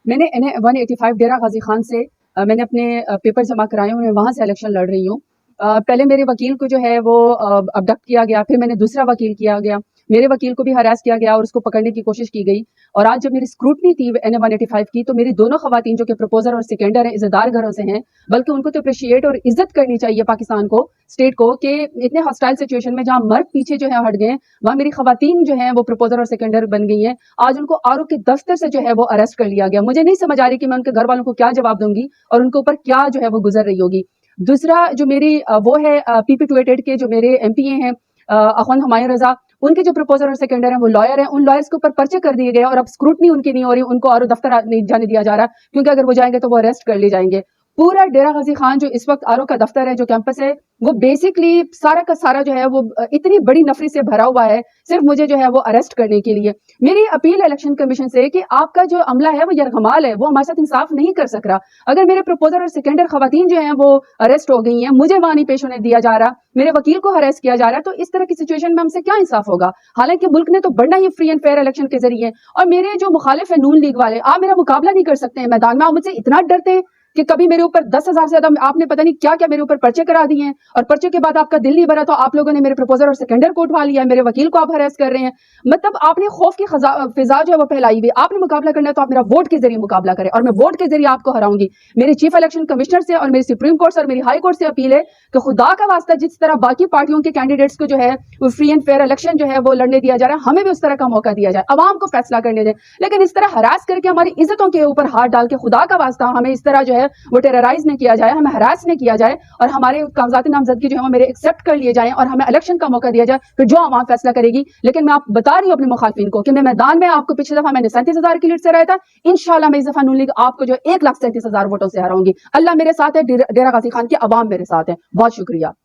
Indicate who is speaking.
Speaker 1: میں نے NA-185 ڈیرہ غازی خان سے میں نے اپنے پیپر جمع کرائے ہوئے ہیں، وہاں سے الیکشن لڑ رہی ہوں۔ پہلے میرے وکیل کو جو ہے وہ ابڈکٹ کیا گیا، پھر میں نے دوسرا وکیل کیا گیا، میرے وکیل کو بھی ہراس کیا گیا اور اس کو پکڑنے کی کوشش کی گئی۔ اور آج جب میری اسکروٹنی تھی NA-185 کی، تو میری دونوں خواتین جو کہ پروپوزر اور سیکنڈر ہیں، عزت دار گھروں سے ہیں، بلکہ ان کو تو اپریشیٹ اور عزت کرنی چاہیے پاکستان کو، اسٹیٹ کو، کہ اتنے ہاسٹائل سچویشن میں جہاں مرد پیچھے جو ہے ہٹ گئے ہیں، وہاں میری خواتین جو ہیں وہ پروپوزر اور سیکنڈر بن گئی ہیں۔ آج ان کو RO کے دفتر سے جو ہے وہ اریسٹ کر لیا گیا۔ مجھے نہیں سمجھ آ رہی کہ میں ان کے گھر والوں کو کیا جواب دوں گی اور ان کے اوپر کیا جو ہے وہ گزر رہی ہوگی۔ دوسرا جو میری وہ ہے PP-288 کے جو میرے MPA ہیں اخوند ہمایوں رضا، ان کے جو پروپوزر اور سیکنڈر ہیں وہ لائر ہیں، ان لائرز کے اوپر پرچے کر دیے گئے اور اب اسکروٹنی ان کی نہیں ہو رہی، ان کو RO دفتر نہیں جانے دیا جا رہا کیونکہ اگر وہ جائیں گے تو وہ اریسٹ کر لیے جائیں گے۔ پورا ڈیرہ غازی خان جو اس وقت RO کا دفتر ہے، جو کیمپس ہے، وہ بیسکلی سارا کا سارا جو ہے وہ اتنی بڑی نفری سے بھرا ہوا ہے صرف مجھے جو ہے وہ اریسٹ کرنے کے لیے۔ میری اپیل الیکشن کمیشن سے کہ آپ کا جو عملہ ہے وہ یرغمال ہے، وہ ہمارے ساتھ انصاف نہیں کر سک رہا۔ اگر میرے پروپوزر اور سیکنڈر خواتین جو ہیں وہ اریسٹ ہو گئی ہیں، مجھے وہاں نہیں پیش ہونے دیا جا رہا، میرے وکیل کو ہراس کیا جا رہا ہے، تو اس طرح کی سچویشن میں ہم سے کیا انصاف ہوگا؟ حالانکہ ملک نے تو بڑھنا ہی فری اینڈ فیئر الیکشن کے ذریعے۔ اور میرے جو مخالف ہیں نون لیگ والے، آپ میرا مقابلہ نہیں کر سکتے ہیں میدان میں، آپ مجھ سے اتنا ڈرتے ہیں کہ کبھی میرے اوپر 10,000 سے زیادہ آپ نے پتہ نہیں کیا کیا میرے اوپر پرچے کرا دیے ہیں، اور پرچے کے بعد آپ کا دل نہیں بھرا تو آپ لوگوں نے میرے پروپوزر اور سیکنڈر کو اٹھوا لیا ہے، میرے وکیل کو آپ ہراس کر رہے ہیں۔ مطلب آپ نے خوف کی فضا جو ہے وہ پھیلائی ہوئی۔ آپ نے مقابلہ کرنا ہے تو آپ میرا ووٹ کے ذریعے مقابلہ کریں، اور میں ووٹ کے ذریعے آپ کو ہراؤں گی۔ میری چیف الیکشن کمشنر سے اور میری سپریم کورٹ سے اور میری ہائی کورٹ سے اپیل ہے کہ خدا کا واسطہ جس طرح باقی پارٹیوں کے کینڈیڈیٹس کو جو ہے وہ فری اینڈ فیئر الیکشن جو ہے وہ لڑنے دیا جا رہا ہے، ہمیں بھی اس طرح کا موقع دیا جائے، عوام کو فیصلہ کرنے دیں۔ لیکن اس طرح ہراس کر کے ہماری عزتوں کے اوپر ہاتھ ڈال کے خدا کا واسطہ ہمیں اس طرح جو ہے وہ ٹیررائز نہ کیا جائے، ہمیں ہراس نہ کیا جائے، اور ہمارے کاغذات نامزدگی جو ہے وہ میرے ایکسیپٹ کر لیے جائیں اور ہمیں الیکشن کا موقع دیا جائے، پھر جو عوام فیصلہ کرے گی۔ لیکن میں آپ بتا رہی ہوں اپنے مخالفین کو کہ میں میدان میں آپ کو پچھلی دفعہ میں نے 37,000 کی لیڈ سے ہرایا تھا، انشاءاللہ میں اس دفعہ نون لیگ آپ کو جو 1,37,000 ووٹوں سے ہراؤں گی۔ اللہ میرے ساتھ ہے، ڈیرہ غازی خان کی عوام میرے ساتھ ہے۔ بہت شکریہ۔